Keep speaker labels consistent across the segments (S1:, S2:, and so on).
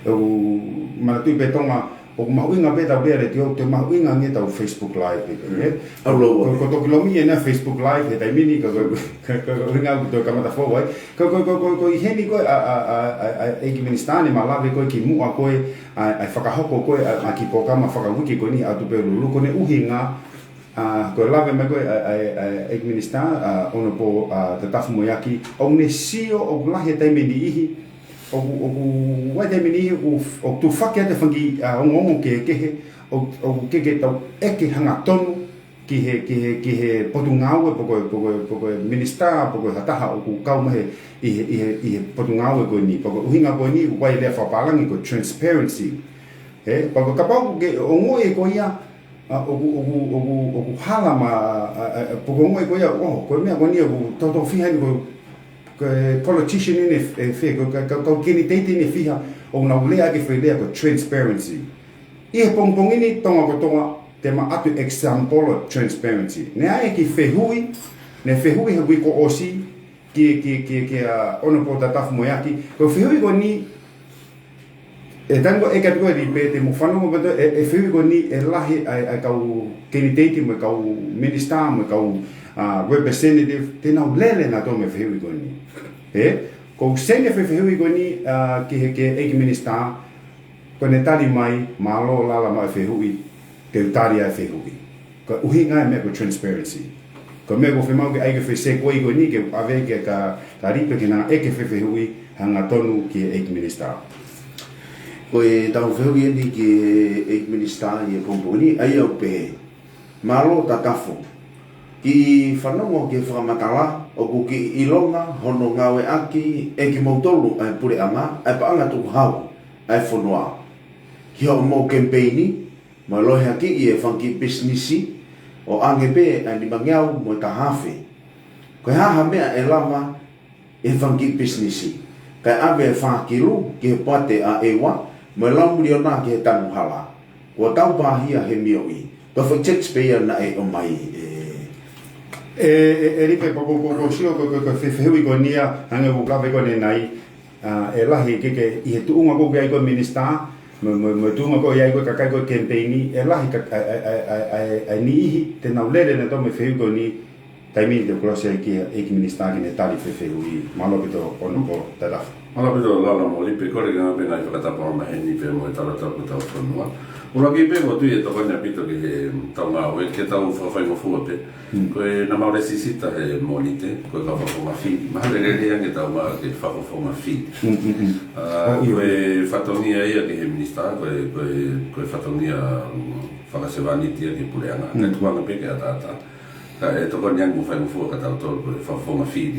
S1: mana tu betonga o mauinga be da bere tio te mauinga nge tau Facebook live ko to kilomi na Facebook live e tai mini ko ringa to kamata fo wai ko I heni ko a Ekiministani malave ko ki mu ko ai whakahoko ko a ki pokama whakawiki ko ni atu pe lulu ko ne uhinga ko lave me ko Ekiministan ono po te tafu moyaki o ne sio o lahe tai mini ihi o wai te mini o tu whake te whangi ongongo ke ke tau eke hanga tonu ki he potu ngawe poko minister poko hataha o ku kaumahe I he potu ngawe ko ni poko uhinga ko ni wai lea whapalangi ko transparency poko kapau ke ongo e ko ia o hala ma poko ongo e ko ia ko mea ko ni o toto whihani ko politician in fe ko kini teiti ni fiha o na ulea ke fredea ko transparency I pongpong ini tonga ko tonga te ma atu example of transparency ne ai ki fehui hui ko osi ki ono po tatafu moyaki ko fehui ko ni e tango e ka ko di pe te mo fano mo beto e fehui ko ni e lahi ai kau kini teiti mo kau minister mo kau representative te na lele na to me fehui ko ni ko sene fehui ko ni ki Ekiministan ko ne tali mai malo lala mai fehui te utari ai fehui ko uhinga me ko transparency ko me ko femau ke ai ke se ko I ni ke ave ke ka ripe ke na e ke fehui hanga tonu ki Ekiministan
S2: ko e tau fehui ni ki Ekiministan I pomponi ai o pe malo tatafu ki whanongo ke whamatala o ku ki ilonga hono ngawe aki e ki mautolu ai pure anga ai paanga tu hau ai whanua ki ho mo campaigni mo lohe aki I e whanki businessi o ange pe ai ni mangiau mo ta hafe ko haha mea e lama e whanki businessi kai ave whakilu ki he pate a ewa mo lamu liona ki he tanu hala ko tau pahia he mioi to for taxpayer na e o mai
S1: ripe ko sio ko fehui ko nia hanga ko kave ko nei e lahi ke I he tuunga ko ai ko minister mo tuunga ko ai ko ka ko campaigni e lahi ka ai ni te na lele na to me fehui ko ni taimi de klose ki Ekiministan ki ne tali fehui malo pito ono ko tada
S3: ala pito lala mo lipe ko ringa be na ka ta pa ma ni pe mo tala ta ko ta fonua ula ki pe mo tu e to kana pito ki tanga o ke ta u fa mo fu pe ko na ma resisita e monite ko ka fa ma fi ma le le nge ta ma ke fa ma fi ko e fatonia ia ki he minister ko e fatonia fa ka se vani tia ki puleanga ne tu ma pe ke ata ka e to ko nyang mo fa mo fu ka ta to ko fa ma fi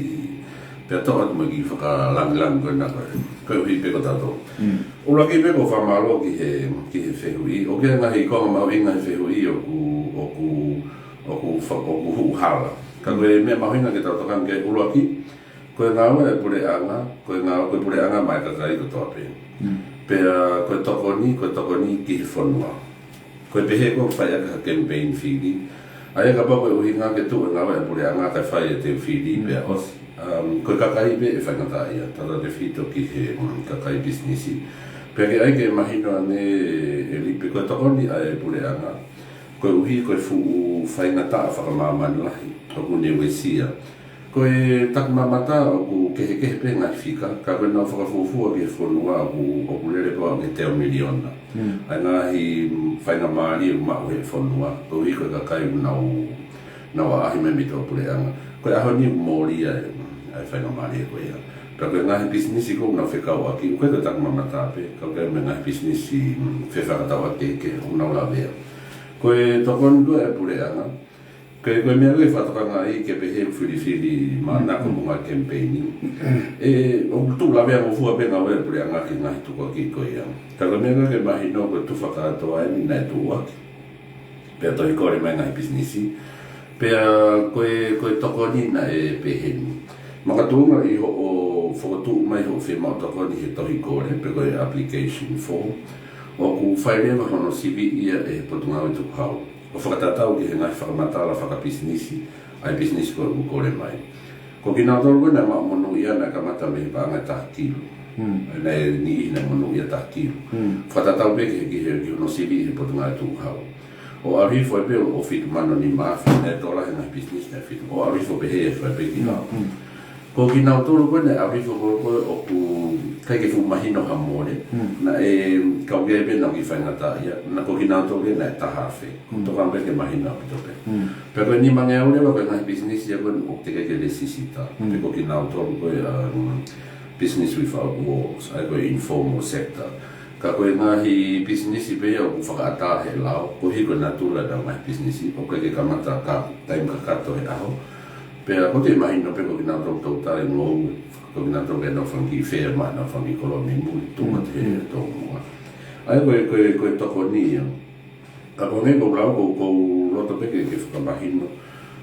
S3: pe to at magi fa ka lang ko na ko hi pe ko ta to o la ki pe ko fa malo ki he fehui o ke na hi ko ma winga fehui o ku hala ka ko me ma hinga ke ta to kan ke o la ki ko na wa pure anga mai ka kai ko to pe ko to ko ni ki fonwa ko pe he ko fa ya ka campaign fili ai ka ba ko hinga ke tu na wa pure anga ka fa ya te fili pe os ko kakai be e whangata ia tata te whito ki he kakai businessi peke ai ke mahino ane e lipe koe tokoni a e pure anga koe uhi koe fu whaingata a whakamamani lahi o ku ne wesia koe tak mamata o ku kehe pe ngai whika ka koe nau whakafuafua ki he whanua o ku lere koa ke teo miliona ai ngahi whaingamari o mau he whanua koe uhi koe kakai nau ahi me mito pure anga koe aho ni mori ai whainga mari e koe ia. Ka koe ngahi businessi ko una whekau aki, koe ka tak mamata pe, ka koe me ngahi businessi whewhakatau ake ke una ula vea. Koe tokon dua e pure anga, koe mea koe whatakanga i ke pehe whiri mana ko munga campaigni. E o tu la vea mo fua pe ngā wea pure anga ki ngahi tuko ki koe ia. Ka koe mea koe mahi no koe tu whakatoa e ni nai tu aki. Pea toi kore mai ngahi businessi. Pea koe tokoni na e peheni. Makatunga I ho o whakatu mai ho whema o tokoni he tohi kore pe koe application form o ku whairewa hono CV ia e potunga o tuku hau. O whakatatau ki he ngai whakamatala whakapisnisi ai business koe u kore mai. Ko ki nā tolu na ma mono ia na kamata me pa anga taha kilu. nei ni na manu ia taki fata tau be ki no sibi po tunga tu hau o ari foi be o fit mano ni ma fi ne dola na business na fit o ari fo be he foi be ki na ko ki na tolu ko ne ari fo ko o ku kai ke fu mahino hamore na ka ge be na ki fa na ta ia na ko ki na tolu na ta hafe to ka be ke mahino to be pero ni manga o le ba na business ya ko o te ke necessita pe ko ki na tolu ko business without walls ai ko informal sector ka ko ngahi business be o whakaata he lao ko hi ko na tula da mai business o ke kamata ka time ka kato he aho pero ko te mai no pe ko na to ta ngo ko na to ke no fangi firma na fangi koloni mu tu ma te to mo ai ko to ko ni ka ko ne ko blau ko lo to pe ke ka mahino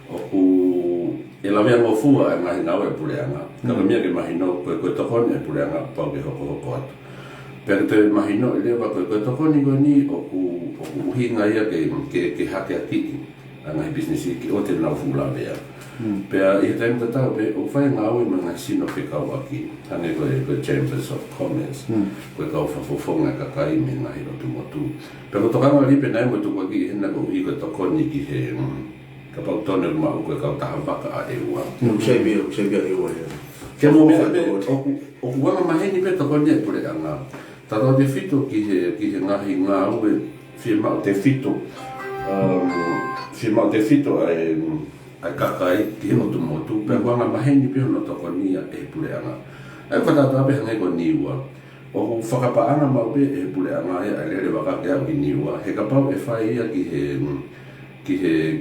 S3: o ku e la vea mo fua e ngai nau e puleanga ka mia ke mahino ko to ko ne puleanga pa ke ho pero te imagino ele va ko to ko ni o ku hinga ia ke hake ati ana business ki o te na fula bea pero e tem ta be o fai nga o manga sino pe ka waki ane ko chambers of commerce ko ka fo fonga ka kai me na hiro tu motu pero to kama li pe na mo tu ko ki hena ko i ko to ko ni ki he ka pa tone ma ko ka ta va ka e wa
S2: sei be e wa
S3: ke mo me o wa ma he ni pe to ko ni por anga taro de fito ki he ngahi ngā ue firma te fito ai kakai ki o tu motu pe wanga maheni pe no to konia e puleanga ai whakata pe hangai ko niwa o whakapaanga mau pe e puleanga e lere waka ke au ki niwa he kapau e whai ia ki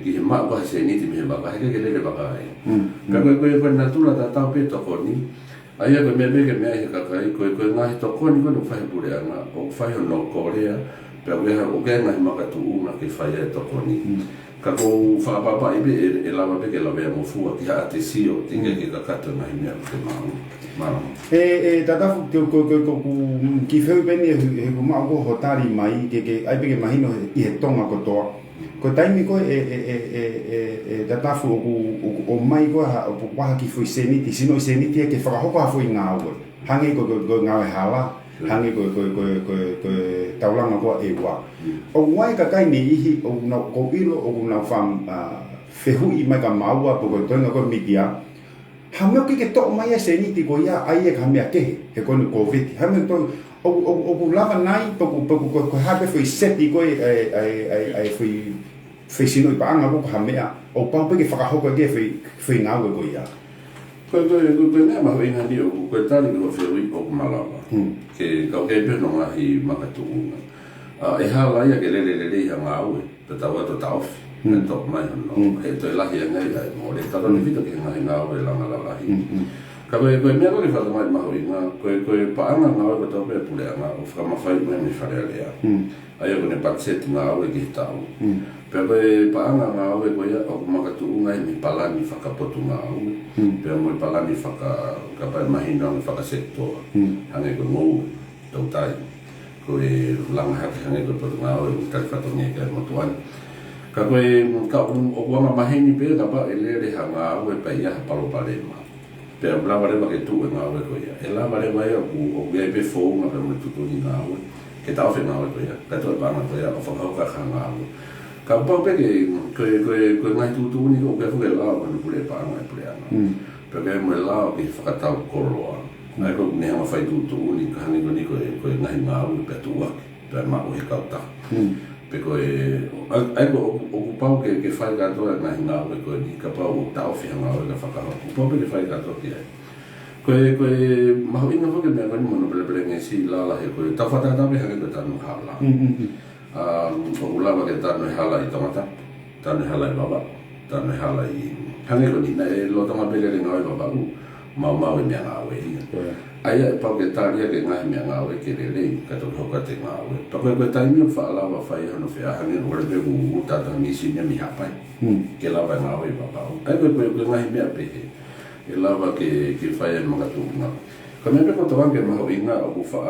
S3: he maa kwa se niti me he waka he ke lere waka e pe koe natula ta tau pe to koni ai ko me ke me he kakai ko ngahi to koni ko no whai puleanga o whai no korea pe o ke ngahi makatu una ke whai e to koni ka ko whakapapa ibe e lawa pe ke lawa mo fua ki ha te sio te ke ka kata na himea te mao
S1: tata ko ki feu beni he ko ma ko hotari mai ke ai pe ke mahino i he tonga ko toa ko taimi ko tata fu o mai ko ha o pa ki foi seniti sino seniti ke whakahoko ha foi ngā ue hangi ko ngā e hala hangi ko taulanga ko e wa o wai ka kai ni ihi o na ko ilo o na fam fehu i mai ka maua po ko tonga ko media ha me ke to mai se ni ti ko ya ai e ka me ke he ko ni covid ha me to o lava nai po ko ha be foi seti ko ai foi sino pa anga ko ha me o pa pe ke fa ho ko ke foi ngau ko ya
S3: ko me ma ve na dio ko tali ko fe wi o malava ke ka ke pe no ai makatu e hala ia ke lele ia ngau pe tawa to tau e to mai no e to la ia ngai ai mo le tata ni fito ke ngai ngau e la hi ka me me ko fa mai ma wi na ko pa anga ngau ko to pe pule anga o fa ma fai me fa le ia ai ko ne patset ngau e ki tau pero pa anga ngau e ko ia o makatu ngai ni palani fa ka potu ngau pero mo palani fa ka pa imagina fa ka sector anga ko mo to tai ko lang hat hangai ko potu ngau e ka fa to ni ka mo tuan ka ko o wanga maheni pe ka pa ele hanga o pe ia palo palema pero la vale que tu en agua ko ia ela vale vai o be fo na mo tu ni na agua que ta ofena agua ko ia ka to ba na ko ia o fa ka hanga ka pa pe ko ngai tu ni ko ke fu la ko ni pule pa ngai pule ana pero que mo la que fa ta ko lo ai ko ne ma fai tu ni ka ni ko ngai ma o pe tu wa pe ma o ka ta peko ai ko ocupau que fai gato na hinga ko ni ka pa o ta ofi hanga o ka fa ka po pe fai gato ki ai ko ma ina fo que me ngani mo no pele ngesi la he ko ta fa ta be hanga ko ta no hala o la ba que ta no hala i tomata ta no hala i baba ta no hala i hanga ko ni na lo ta ma pele nga i baba ma e me nga we ai pa que ta ria que nga me nga we que le ka to ho ka te nga we pa ko ta mi fa la va fa no fe a ni ora be u ta ta mi si mi ha pai que la va nga we pa ai ko nga me a pe e la va que fa no ka tu nga ka me pe ko to que ma ho ina o fa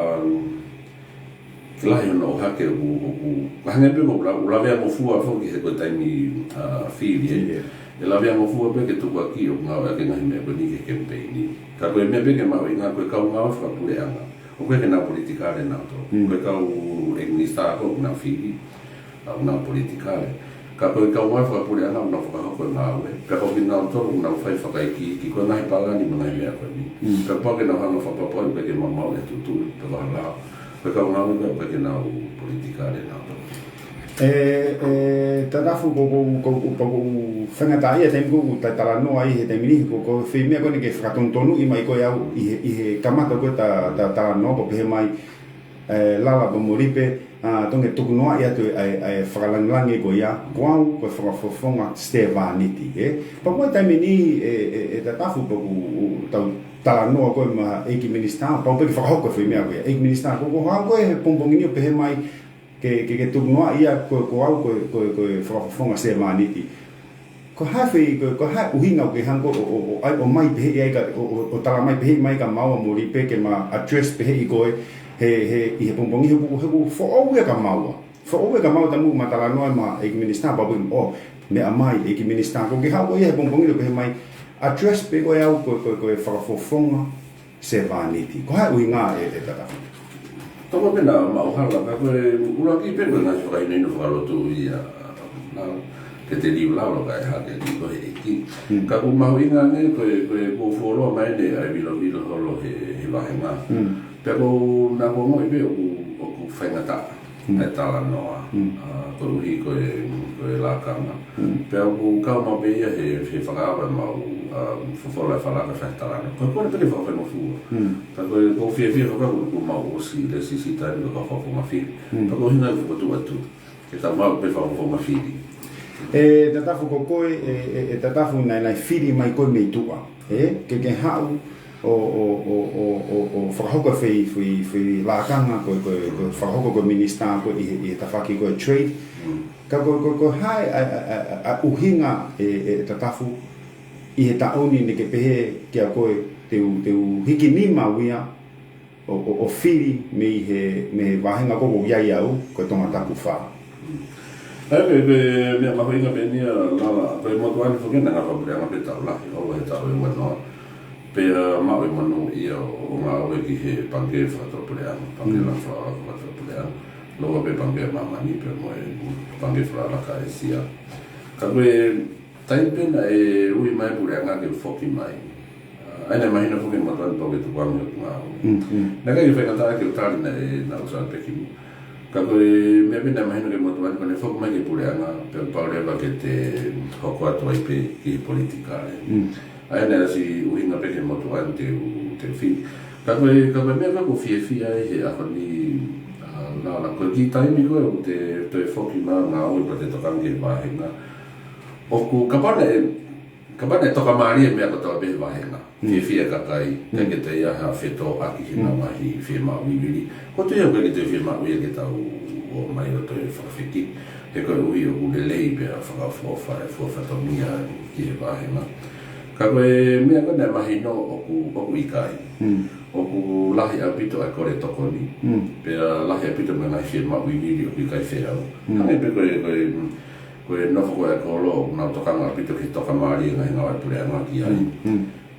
S3: la yo no ha que u ka nga pe ko la ve mo fu a fo que ko ta mi fi e la vea mo fu pe que tu aquí o nga que nga me ko ni que campaign ka ko me pe que ma ina ko ka nga fa pule anga o koe ke nā politikale nā tō. Koe kau e minister ko nā whiri, nā politikale. Ka koe kau mai whakapure ana nā whakahoko ngā ue. Ka koe ki nā tōru nā whai whakaiki, ki koe nahi pāgani mga i mea koe ni. Ka pāke nā hanga whapapoi, koe ke mamau e tutu, te wahala. Koe kau ngā ue, koe ke nā politikale nā tō.
S1: Tadafu ko whangatai e teimu ko tala noa i he teimini ko whimea kone ke whakatontonu i mai koe au i he kamata koe tala noa ko pehe mai lala pa moripe tonge tuku noa i atu ai whakalangilangi ko ia ko au koe whakafofonga ste vāniti pa koe teimini tadafu ko tala noa koe ma eiki minister pa peke whakahoko whimea koe eiki minister ko hau koe he pompongini o pehe mai ke tukunua ia ko au ko whakafonga se maniti. Ko hawhi, ko hai uhinga o ke hango o mai pehe ia o tala mai pehe mai ka maua mori pe ke ma address pehe i koe i he pongpongi he whaoue ka maua. Whaoue ka maua tamu ma tala noa ma eiki minister babu me a mai eiki minister ko ke hau ko ia he pongpongi lo pehe mai address pe koe au ko whakafonga se maniti. Ko hai uhinga e tatafu.
S3: Tama pena mauhala, ka koe uraki pena nā whakai nei no whakalotu i ke te liu lao ka e hake ni koe eki. Ka ku mahu inga ne koe kōwhoroa mai ne ai wilo holo he wahenga. Pea ko nā kua moi pe o ku whaingata e tala noa. Koe uhi koe lākanga. Pea ku kau mau pe ia he whakaawa mau whawhola whalaka whaitarana. Koe kone pene whakawhengo fua. Ta koe ko whia whakauru ku mau o si le sisi taini ka whawhonga whiri. Ta koe hina ku patu atu. Ke ta mau pe whawhonga whiri.
S1: Tatafu ko koe, tatafu nai whiri mai koe mei tua. Ke hau o whakahoko whi lākanga koe whakahoko koe minister koe i tawhaki koe trade. Ka koe hai a uhinga tatafu i he taoni ne ke pehe kia koe teu hiki nima wia o whiri me wahenga koko iai au koe tonga taku wha.
S3: Ai mea mahoinga penia lala, koe motuani whakena ngā whapureanga pe tau lahi, o he tau e wanoa. Pea mau i manu ia o ngā oe ki he pange whatopureanga, pange la whatopureanga. Loa pe pange mamani pe moe pange whalaka e sia. Ka koe taipena e ui mai pureanga ke whoki mai. Aina mahina whoki matuan toke tukuangi o ngā oe. Naka i whaingataa ke utarina e nā usaan pekimu. Ka koe mea pena mahina ke matuan kone whoki mai ke pureanga pe paurewa ke te hoko atu ai pe ki politikare. Aina si uhinga peke matuan te whiri. Ka koe mea kako fia e he ahoni nāna koe ki taimi koe o te whoki mā ngā oe pa te tokangi e wāhenga. Oku kapana e toka maari e mea katoa behe wahenga. Fia kakai, ke te iaha wheto aki hina mahi whia mawiri. Ko te iau ke te whia mawiri ke tau o mai o te whakawhiki. He koe ui o ulelei pia whakawhofa e whawhatongia ki he wahenga. Ka koe mea kone mahi no oku ikai. Oku lahi apito ai kore tokoni. Pea lahi apito me ngai whia mawiri o ikai wheau. Hange pe koe nofo koe kolo nā tokanga pito ki toka maari ngai ngā pureanga ki ai.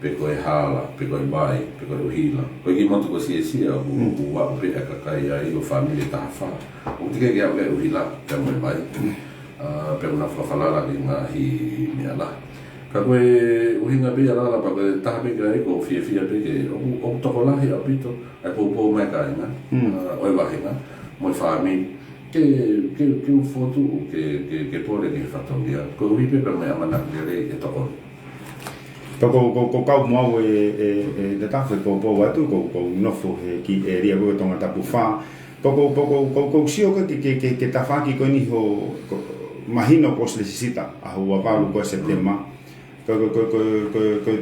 S3: Pe koe hala, pe koe mai, pe koe uhila. Koe ki montu ko sia u wapu pe kakai ai o whamile taha wha. O tike ki au ke uhila, pe moe mai. Pe una whawhalala ki ngā hi mea la. Ka koe uhinga pe alala pa koe taha pe kia eko fia pe ke o toko lahi au pito. Ai pōpō mai ka inga, oi wahinga, moi whamini. Ke fotu ke pole ke whatongia. Ko uhi pepe mai amanak nere e toko.
S1: Ko kau mau te tawhi ko watu, ko nofo ki e ria koe tonga tapu wha. Ko sio ke tawhaki koe ni ho mahino ko se sisita a hua walu koe septema. Ko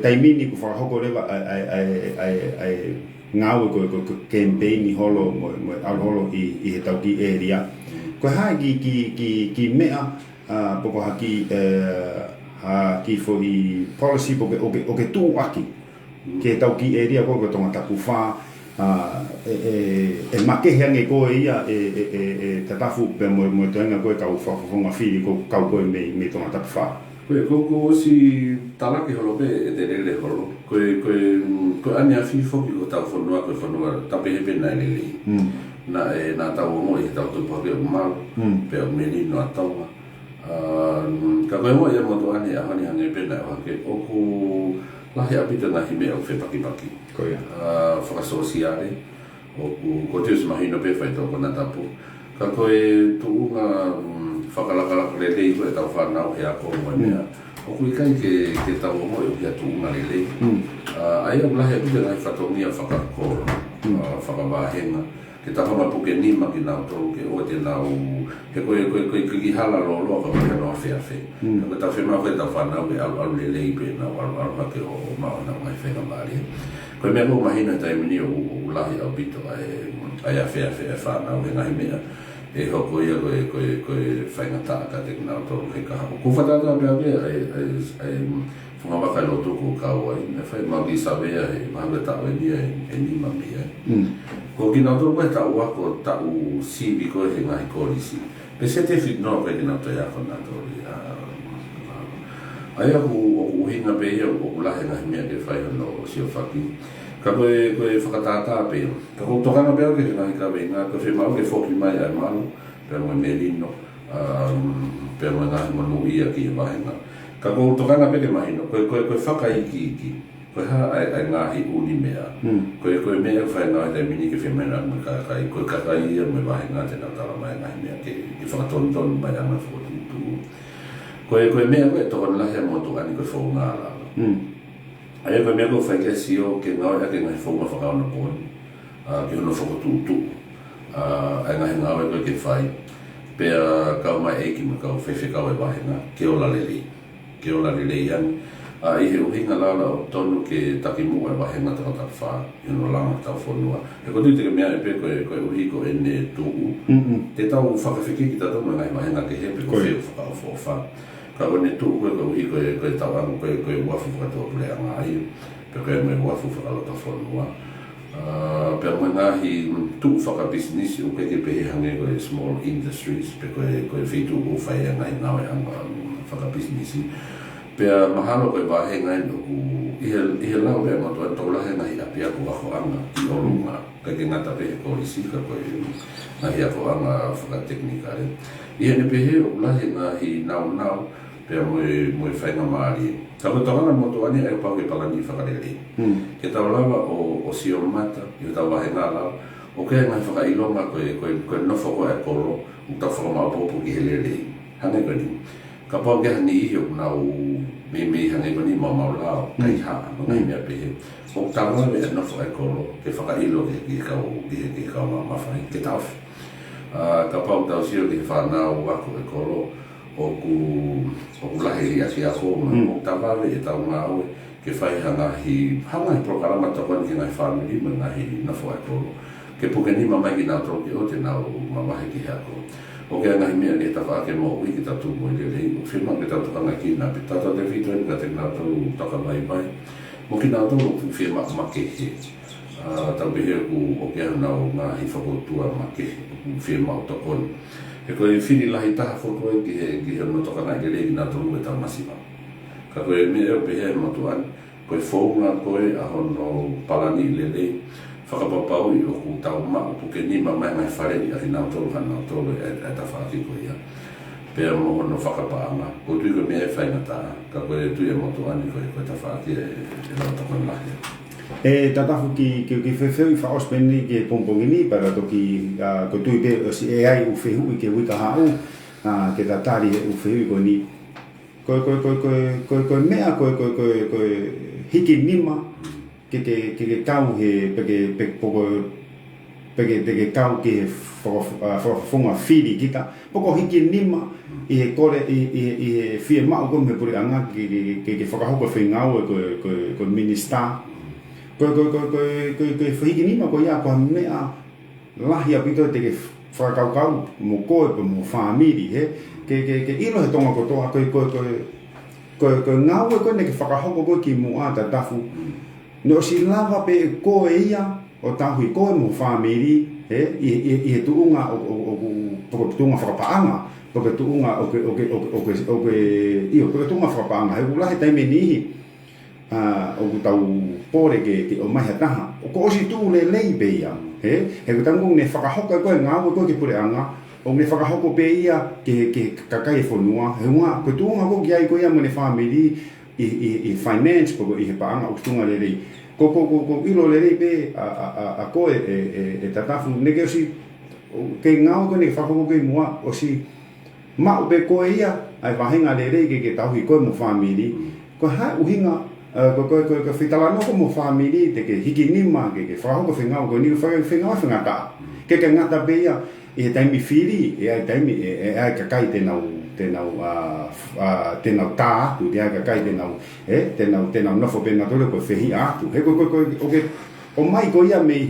S1: taimini ko whakahoko rewa ai ngāwe ko campaign i holo mo alholo i he tau ki e ria. Ko hai ki mea poko haki ki fo i policy o ke tū aki ke tau ki e ria ko tonga tapu wha e makehe ange koe ia e tatafu pe mo toenga koe kau whawhonga whiri ko kau koe me tonga tapu wha.
S3: Ko si talaki holo pe e te lele holo. Ko ane a fifo ki ko tau whanua tape hepe nai lele. Na tau o moi he tau tupu hake o mau, pe o menino a taunga. Ka koe moi e motu ane a hani hange pena o hake o ku lahi apita nahi mea o whepaki.
S1: Koia.
S3: Whakasosiare. O ko te usi mahino pe whai tō kona tapu. Ka koe tuunga whakalakalaka lelei koe tau whanau he ako moi mea. O kui kai ke tau o moi o kia tuunga lelei. Ai au lahi apita nahi whatongia whakakoro, whakawahenga. Ke tawhama puke nima ki nau tō ke o te nau he koe ki hala lolo ka koe noa whewhe. Ka koe tau whema koe tau whanau ke alu lelei pe nau alu hake o mao nau mai whenga maari. Koe mea ko mahina taimini o lahi au pito ai a whewhe e whanau he ngahi mea. E hoko ia koe whaingataa ka te nau tō he kaha. Ko whatata pia pia ai whangawaka lo tuku kau ai. E whai magi sawea he mahanga tau e nia e nima mea. Ko ki nau tō koe tau wako tau sibi koe he ngahi kōrisi. Pe se te whit noa koe ki nau tō iako nā tōri. Ai aku o hinga pe ia o lahe ngahi mea ke whai hono o sio whaki. Ka koe whakatātā pe. Ka koe tokanga pe au ke ngahi ka wenga. Ka whi mau ke whoki mai ai manu. Pe au melino. Pe au ngahi manu ia ki e wahenga. Ka koe tokanga pe ke mahino. Koe whakaiki. Koe ha ai ngahi uni mea. Koe mea whai ngā te mini ke whemena me kakai. Koe kakai ia me wahenga te nau tala mai ngahi mea. Ke whakatonton mai anga whotutu. Koe mea koe tokana lahi a motu ani koe whau ngā lala. Ai koe mea koe whai ke sio ke ngau ea ke ngahi whau ngā whakaona koni. Ke hono whakatutu. Ai ngahi ngau e koe ke whai. Pea kau mai eiki me kau whewhe kau e wahenga. Ke o lalelei. Ke o lalelei ani. I he uhinga lala o tonu ke taki mua e wahenga taka taka wha. I no langa tau whanua. E ko tui te mea e pe koe uhiko e ne tuu. Te tau whakawhiki ki tatonu e ngai wahenga ke hepe ko whiu whakawha wha. Ka o ne tuu koe uhiko e koe tau anga koe uafu whakatoa pulea ngā i. Pe koe me uafu whakalota whanua. Pe mo ngahi tuu whakabusiness o koe ke pehe hange koe small industries. Pe koe whitu o whai a ngai ngawe anga whakabusiness. Pea mahalo koe wahenga ino ku ihe lau pea matua tōlahe nahi api aku wako anga i orunga kai ke ngata pehe kōrisi ka koe nahi ako anga whakateknika re. Ihe ne pehe o lahe nahi nau pea moe whainga maari. Ka koe tōranga motuani ai pau ke palani whakarele. Ke tau lawa o sio mata, i tau wahenga lau, o kea ngai whakailonga koe nofo koe e koro, u tau whakamaupopo ki helele. Hane koe ni. Ka pau ke hani iho nau me hange koni mau lao kai ha no ngai mea pehe. O tanga me nofo e koro ke whakailo ke kau mawhai ke tau. Ka pau tau sio ke whanau wako e koro o ku lahi aki ako o tawawe e tau ngāwe ke whai hangahi prokarama takon ki ngai whanuri me ngai nofo e koro. Ke puke ni mamai ki nau troki o te nau mamahe ki hako. O ke ngahi mea ke tawa ake mo ui ki tatu mo i lelei. O whima ke tatu kanga ki nā pe tata te whitu ka te nā tau taka mai mai. Mo ki nā tau ku whima makehe. Tau behe ku o ke anau ngā hi whakotua makehe. Ku whima o tokoni. He koe whiri lahi taha whakoe ki he no toka ngai lelei ki nā tau e tau masima. Ka koe mea o behe motuan. Koe whaunga koe a hono palani lelei. Whakapapau i o ku tau maa puke ni ma mai whare i ari nau tolu han nau tolu e ta whaki ko ia. Pea mo hono whakapaanga. Ko tui ko mea e whaingataa. Ka koe tui e motu ani koe ta whaki e lau takon lahi.
S1: E tatafu ki whewheu i whaospeni ki e pompongini para toki ko tui pe e ai u whehu i ke wika hau ke tatari e u whehu i ko ni. Koe mea koe hiki nima ke kau he peke kau ke whakafunga whiri kita. Poko hiki nima i he kore i he whie mau ko me puri anga ke whakahoka whengau e koe minister. Koe hiki nima ko ia koe mea lahi apito te ke whakaukau mo koe pe mo whamiri he. Ke ilo he tonga kotoa koe ngau e koe ne ke whakahoka koe ki mua ta tafu. No si lava pe koe ia o tahui koe mo whamiri i he tuunga o tuunga whakapaanga porque tu unga o que io porque tu unga whapanga he ulahe taime nihi o tau pore ke o mai hataha o ko osi tu le lei beia he ko tangu ne whakahoka koe ngā koe ke pure anga o ne whakahoko pe ia ke kakai whanua he unga ko tu unga ko ki ai koe ia mo ne family i finance ko i he paanga o tunga le rei ko ilo le rei pe a koe e tatafu neke osi ke ngā koe ne whakahoko ke mua osi ma be ko ia ai vahenga le rei ke tauhi ko mo family ko ha uhinga ko fitala no mo family te ke hiki nima ke fa ko finga ko ni fa finga ta ke ngata be ia e taimi fili e ai taimi e ai ka kai te nau ta tu dia ka kai te nau no fo be na tole ko fehi a tu he ko o mai ko ia me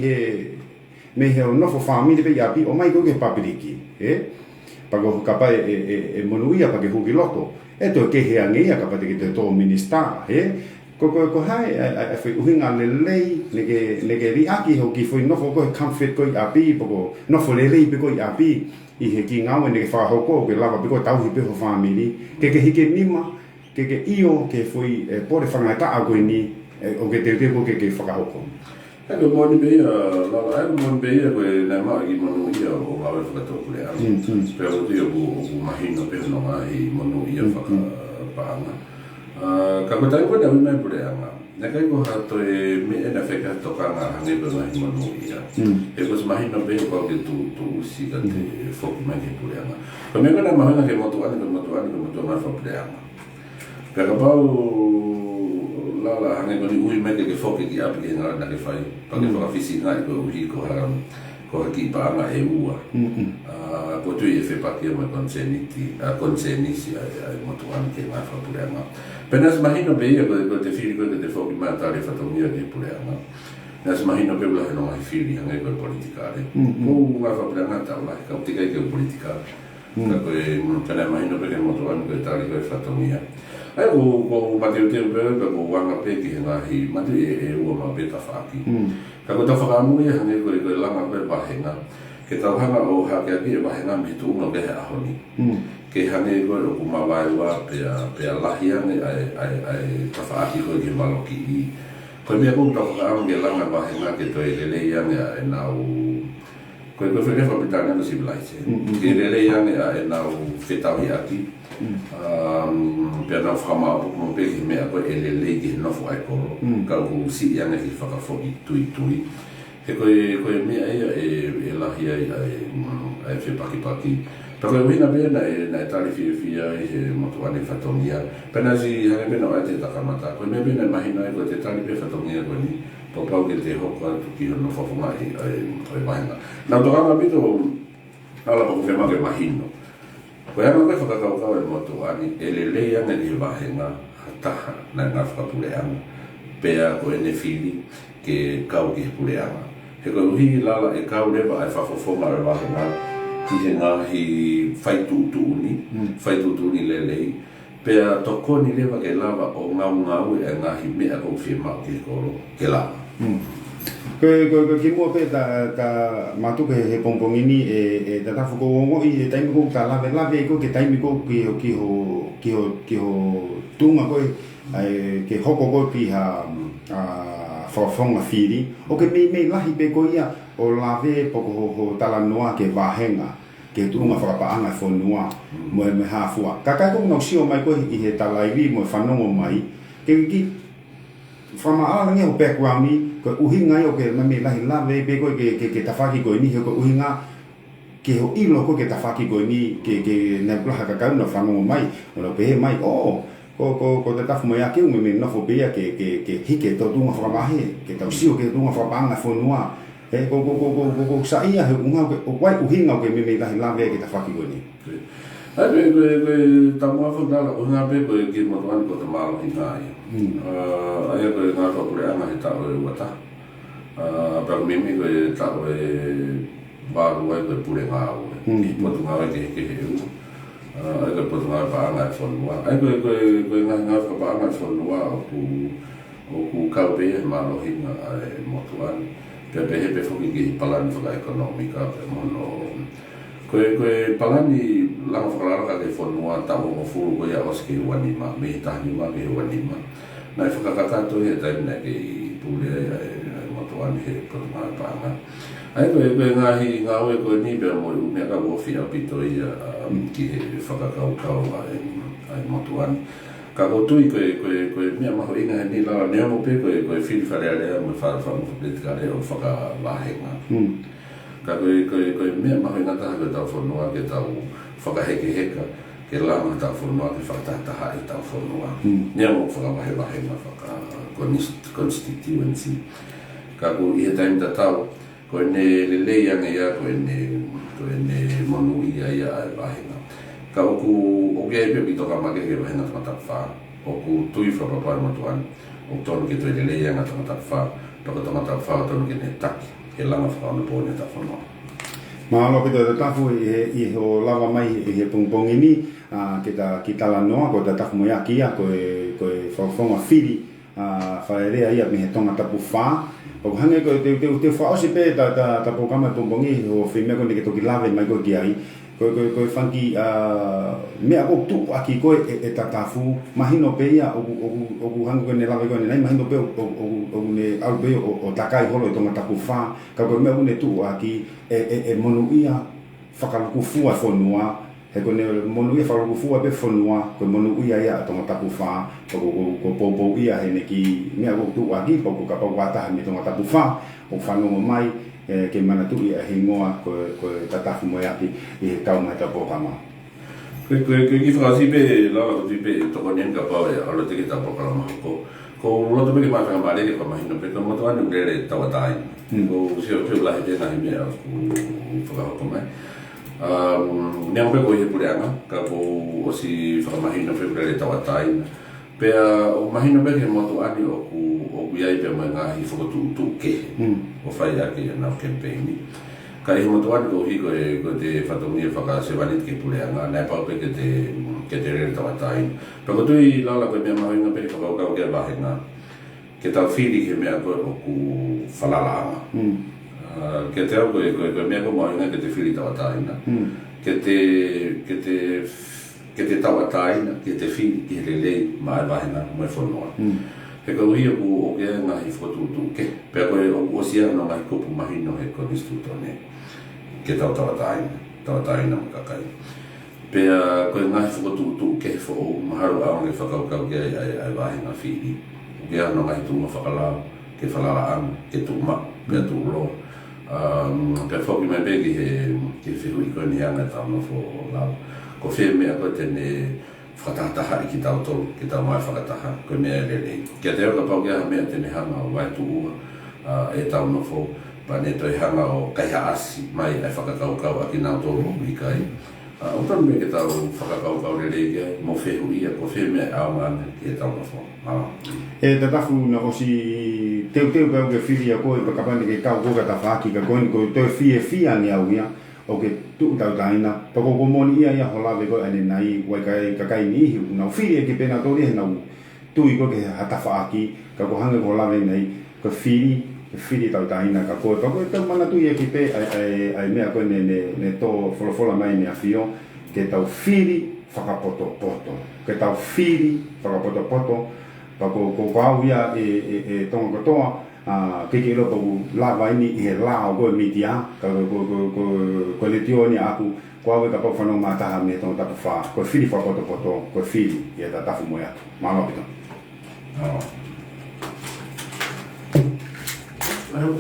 S1: he no fo family be ia pi o mai ko ke papiriki pago kapa e monuia pa ke huki loto e to ke he angia kapa te ke to minister ko hai a foi uhinga le lei le ri aki ho ki foi no fo ko comfort ko api pago no fo le lei pe ko api i he ki ngau ne fa ho ko ke lava pe ko tau hi pe ho family ke hike nima ke io ke foi pore fanga ta ago ni o ke te ko ke fa ho ko
S3: Ego moni be la moni be ko na ma i monu ia o ma fa to ko le a pero dio o imagino pe no ai monu ia fa pa na ka ko tai ko na me pure anga na kai ko ha to me na fe ka to ka na ne be na monu ia e ko imagino be ko ke tu si ka te fo ma ke pure anga ko me ko na ma na ke moto ana ma fa pure anga pero pau la hane ko ni ui me ke foke ki api ke ngara na ke fai pa ke whaka fisi ngai ko uhi ko ki pa anga e ua ko tui e whepa ki o me konsenisi ai motuani ke ngā whapure anga penas mahino pe ia ko te whiri ko te foki mai tari whatongia ke pure anga nas mahino pe ula he no mai whiri hangai ko politikare ko ngā whapure anga tau lai kau tikai ke politikare ka koe pena mahino pe ke motuani ko tari ko e whatongia ai ko mateu teu pe ko wanga pe ki nga hi matu e ua ma pe ta faki ka ko ta faka mu ia hange ko langa pe bahenga ke ta hanga o ha ke ki bahenga mi tu no ke ha honi ke hange ko ko ma vai wa pe la hiane ai ta faki ko ki maloki i ko me ko ta faka mu langa bahenga ke to ele le ia e na o ko fe fa pitana no sibilaize ke ele ia e na o fetawi aki pena fama mo pe me ko ele legi no fo ai ko ka ku si ya ne fa ka fo tui e ko me ai e la hia ai fe paki pero wina bena na tali fi e mo to ani fatonia pena si ha bena ai te takamata ko me bena imagino ai ko te tali pe fatonia ko ni po pau ke te ho ko ki no fo mai ai bana na to ga bito ala ko fe ma ke imagino ko ya no ka ka e moto ani ele le ya ne vahenga hata na nga whakapureanga pea ko ene fili ke kau ki pureanga he ko uhi lala e kau lewa ai whafofonga e vahenga ki he ngahi whaitutuuni lelei pea tokoni lewa ke lava o ngau e ngahi mea ko whima ki koro ke lava
S1: Ko mua pe ta matu ke he pompongini e ta tafu ko ngo i taimi ko ta lave ko ke taimi ko ki ho tunga ko ai ke hoko ko ki ha fonga firi o ke me lahi pe ko ia o lave poko ho tala noa ke vahenga ke tunga whakapaanga whonua mo me hafua ka ko no sio mai ko i he talaiwi mo whanongo mai ke ki whamaala nge o background ni ko uhinga o ke me lahi lave pe ko ke tafaki ko ni ko uhinga ke ho ilo ko ke tafaki ko ni ke na plaha ka ka no whanongo mai no pe mai ko te tafu mai ake me no fo bea ke hike to tunga whakamahe ke tau sio ke tunga whakapaanga whonua ko sa ia he unga o wai uhinga o ke me lahi lave ke tafaki ko ni
S3: ai be tamua fo dala o nga be ko ki mo tuan ko te malo hinga ai ko nga ko pure ana ta o wata pa mimi ko ta o ba ro ko pure nga o ni mo tu nga ke he ai ko nga ba nga fo no ai ko nga ko ba nga fo no o ka be malo hinga ai mo tuan pe fo ki palan fo economica mo no Koe pangani langa whakararaka ke whanua tau o furu koe a oske wanima, me tahni ma ke wanima. Nai whakakakato he taimina ke i pule e motoani he koronga panga. Ai koe ngahi ngawe koe ni bea mo mea ka wofia pito ia ki he whakakaukau ai motoani. Ka kotui koe mea maho inga he ni lawa nea mo pe koe whiri wharearea mo whaafamu whapetika reo whakalahenga. Ka koe mea maho inga taha koe tau whanua ke tau whakaheke heka ke lama tau whanua ke whakatataha i tau whanua. Nea mo whakawahewahenga constituency. Ka koe i he taimi ta tau koe ne lelei anga ia koe ne monu ia ai wahenga. Ka oku e pepi toka make ke wahenga tamatawha. Oku tui whakapai matuan. O tonu ke toi lelei anga tamatawha. Toka tamatawha o tonu ke ne taki. Ke langa whakaona pōne ta whanua.
S1: Mahalo pito te tafu i ho lava mai i he pungpongi ni ki tala noa ko te tafu mo ia kia koe whawhonga whiri whaerea ia me he tonga tapu wha. O hange ko te whaosi pe ta pokama pungpongi ho whimea ko ke toki lave mai ko ki ai. Koe whanki mea o tu aki koe e tatafu mahino pe ia o hangi koe ne lawe koe ne nai mahino pe o ne au pe o takai holo i tonga tapu wha ka koe mea une tu aki e monu ia whakaluku fua whanua he koe ne monu ia whakaluku fua pe whanua koe monu ia ia tonga tapu wha ko popo ia he ne ki mea o tu aki ko ka pau wataha me tonga tapu wha o whanongo mai ke mana tu ia hingoa ko tatafu mo ia i he tau mai ta pokama.
S3: Koe ki whakasi pe lala ko tuipe toko nien ka pau e alo te ki ta pokama ko loto pe ke maa whakamare ke whamahino pe ko moto anu rere tawatai ko sio pe ulahi pe nahi mea ku whakahoko mai. Nea pe ko i he pureanga ka ko osi whakamahino pe rere tawatai pea o mahino pe ke moto anu o ku iai pe mai ngahi whakatutu ke o whai ake na campaigni. Ka i moto anu ko hi ko te whatongia whakasewanit ke pureanga nai pau pe ke te rere tawatai. Pe ko tui lala koe mea mahoinga pe ke whakaukau ke wahenga ke tau whiri ke mea koe o ku whalalaanga. Ke te au koe mea koe mahoinga ke te whiri tawatai na. Ke te tawatai na, ke te whiri ki he lelei mai wahenga mai whanua. He ka uhi o ke ngahi whatutu ke. Pea koe o sia no ngahi kupu mahino he konistutone. Ke tawatai na makakai. Pea koe ngahi whatutu ke whao maharu aonge whakaukau ke ai wahenga whiri. Ke no ngahi tunga whakalau ke whalalaanga ke tuma pea tuulo. Pea whauki mai begi ke whihui koe ni anga tau no who lau. Ko whee mea koe tene whakataha i ki tau tolu, ki tau mai whakataha, koe mea lelei. Kia te oka pau kia mea tene hanga o waitu ua e tau nofo, pa ne toi hanga o kaiha asi mai ai whakakaukau a ki nau tolu o ikai. O tanu mea ke tau whakakaukau lelei kia, mo whehu ia, ko whee mea au maane ki e tau nofo.
S1: E te tafu na osi teu pau ke whiri a koe pa kapane ke kau koka ta whaki ka koe ko toi whia ni au ia. O ke tu tau taina, pa ko moni ia holawe koe ane nai wai kai ni ihi unau whiri e ki pena tori he nau tui koe ke hatafa aki ka ko hange holawe nei ka whiri tau taina ka koe pa koe tau mana tui e ki pe ai mea koe ne to wholofola mai ne a whio ke tau whiri whakapoto ke tau whiri whakapoto pa ko au ia e tonga katoa ke lo pau lava ini i he lao koe mitia ko le tio ni aku ko awe ka pau whanau mataha me tonga tapu wha ko whiri whapoto ko whiri i e ta tafu moe atu malo pito
S3: I hope